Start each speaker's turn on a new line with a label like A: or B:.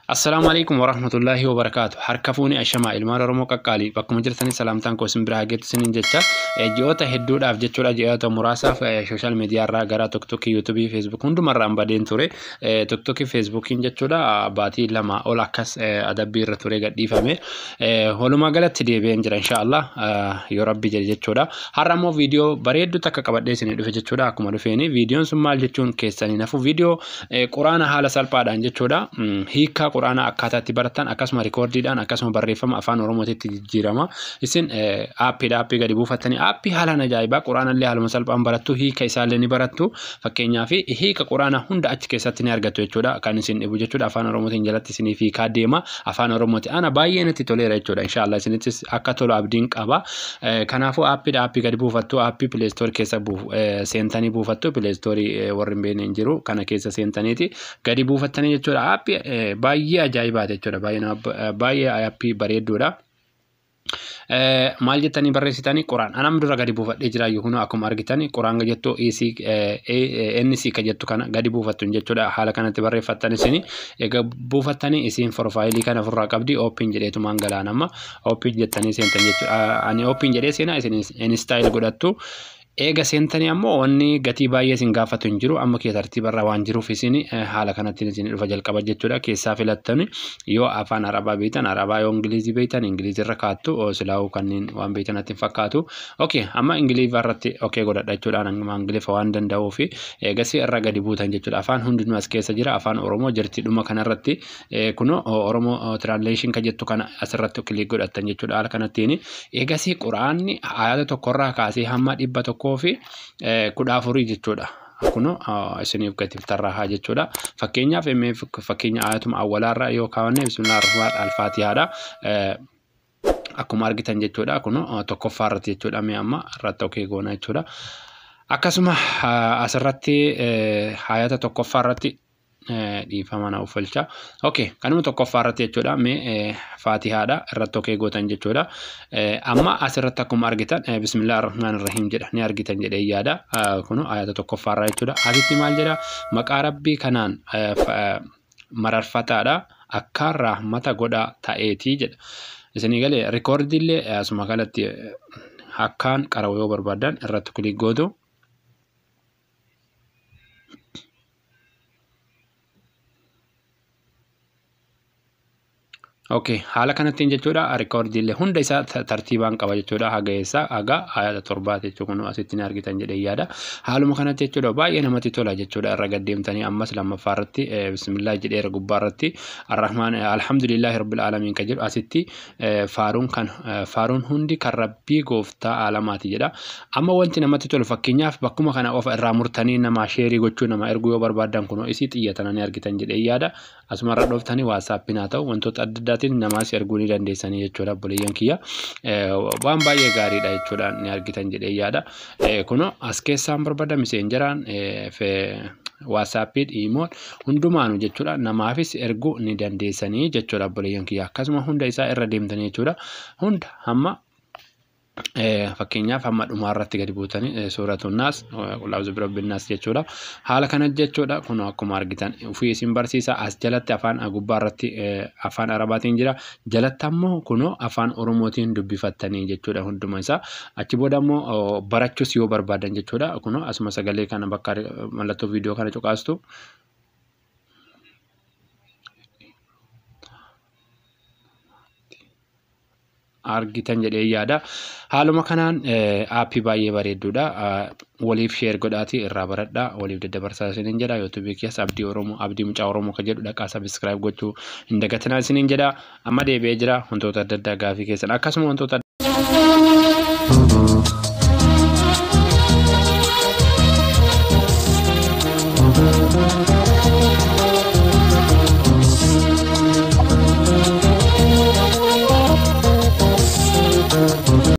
A: Assalamualaikum warahmatullahi wabarakatuh. Harkafuuni ashama ilmaan Oromoo qaqqaalii bakkuma jirtanii salaamtaan koo isin biraa geetti isiniin jecha ji'oota hedduudhaaf jechuudha ji'oota muraasaaf sooshaal miidiyaa irraa gara TikTok, YouTube, Facebook hundumarraan badeen ture. TikTok, Facebookiin jechuudha baatii lama ol akkas adabbii irra ture gadhiifame. Walumaa galatti deebi'een jira inshaallah yoo rabbi jedhe jechuudha. Har'a immoo viidiyoo bareedduu takka qabadhee isinii dhufe jechuudha. Akkuma dhufeeni viidiyoon sun maal jechuun keessanii nafu viidiyoo quraana haala salphaadhaan jechuudha. Hiika quraana akkaataatti baratan akkasuma rikoordiidhaan akkasuma barreeffama afaan oromootitti jijjiirama isin aappii gadi buufattanii aappii haalaan ajaa'ibaa quraanallee haaluma salphaan barattu hiika isaallee ni barattu fakkeenyaaf hiika quraana hunda achi keessatti ni argattu jechuudha kan isin dhibu jechuudha afaan oromootiin jalatti isiniif hiikaa deema afaan oromooti ana baay'ee natti toleera jechuudha inshaallah isinittis akka tolu abdiin qaba kanaafuu aappii gadi buufattu aappii Play Store keessa seentanii buufattu Play Store warri hin beekne hin jiru kana keessa seentaniiti gadi buufattanii jechuudha aappii baay'ee ajaa'ibaati jechuudha baay'ee aappii bareedduudha. Maal jettanii barreessitanii quraan anam dura gadi buufadhee jira yoo akkuma argitanii quraan jettu NC ka jettu kana gadi buufattu jechuudha haala kanatti barreeffattanii isin egaa buufattanii isin profaayilii kana ofirraa qabdi open jedheetumaan galaanama open jettanii seentan jechuudha ani open jedhee seenaa isin install godhattu. Eega seentanii ammoo wanni gatii baay'ee isin gaafatu hin jiru amma kee tartiibarra waan jiruuf isin haala kanatti isin dhufa jalqaba jechuudha keessaa filattani yoo afaan arabaa beektan arabaa yoo ingilizii beektan ingilizirra kaattu silaa'u kanneen waan beektanatti hin fakkaatu okay amma ingilizirratti okay godhadha jechuudha nama ingilifa waan danda'uuf eegasii irra gadi buutan jechuudha afaan hundinuu as keessa jira afaan oromoo jirti dhuma kanarratti kuno oromoo translation ka jettu kana asirratti kilik godhatan jechuudha haala kanattiin eegasii quraanni ayata tokkorraa kaasee hamma 100 fi 14 jechuudha. Kuno isiniif gatiif tarrahaa jechuudha. Fakkeenyaaf fakkeenya ayatuma awwalaarraa yoo kaawwanne bismillahirrahmanirrahim al-faatihaadha. Akkuma argitan jechuudha. Kuno tokkoffaarratti jechuudha. Mee amma irratti okee goona jechuudha. Akkasuma asirratti ayata tokkoffaarratti dhiifama na ufalcha. Okay, kanuma tokkoffaarratti jechuudha. Mee faatihaadha irratti okee gootan jechuudha. Amma asirratti akkuma argitan bismillahirrahmanirrahim jedha ni argitan jedhee yaada. Kuno ayata tokkoffaarraa jechuudha. Asitti maal jedha maqaa rabbii kanaan mararfataadha akkaan rahmata godhaa ta'eetii jedha. Isinii galee rikoordiillee asuma kanatti akkaan qarawuu yoo barbaadan irratti kilik gootu. Okay, haala kanattiin jechuudha rikoordiillee hunda isaa tartiibaan qaba jechuudha hagayeessa haga ayata 7 jechuudha kun asitti ni argitan jedhee yaada haaluma kanatti jechuudha baay'ee namatti tola jechuudha irra gaddeemtanii ammas lammaffaarratti bismillah jedheera gubbaarratti arrahmaan alhamdulillahi rabbil alamin ka jedhu asitti faaruun hundi kan rabbii gooftaa alamaati jedha amma wanti namatti tolu fakkeenyaaf bakkuma kana of irraa murtanii nama sheerii gochuu nama erguu yoo barbaadan kunoo isii xiyyatananii argitan jedhee yaada asumarra dhooftanii WhatsApp naa ta'u wantoota adda namas erguu ni dandeessanii jechuudha buleeyyan kiyya waan baay'ee gaariidha jechuudha ni argitan jedhee yaada kuno as keessaan barbaada messengeraan WhatsApp imoon hundumaanu jechuudha namaafis erguu ni dandeessanii jechuudha buleeyyan kiyya akkasuma hunda isaa irra deemtanii jechuudha hunda hamma fakkeenyaaf hamma dhumaarratti gadi buutanii suuratuun naas qulaazu birabbin naas jechuudha haala kana jechuudha kun akkuma argitan ofii isin barsiisa as jalatti afaan gubbaarratti afaan arabaatiin jira jalatti ammoo kuno afaan oromootiin dubbifattanii jechuudha hunduma isaa achi booda ammoo barachuus yoo barbaadan jechuudha kuno asuma sagalee kana bakka mallattoo viidiyoo kana cuqaastu argitan jedhee yaada haaluma kanaan aappii baay'ee bareedduudha waliif sheer godhaati irraa baradha waliif daddabarsaa isiniin jedha YouTube keessa abdii oromoo abdii mucaa oromoo ka jedhu dhaqaa subscribe gochuu hin dagatinaa isiniin jedha amma deebi'ee jira wantoota adda addaa gaafii keessan akkasuma wantoota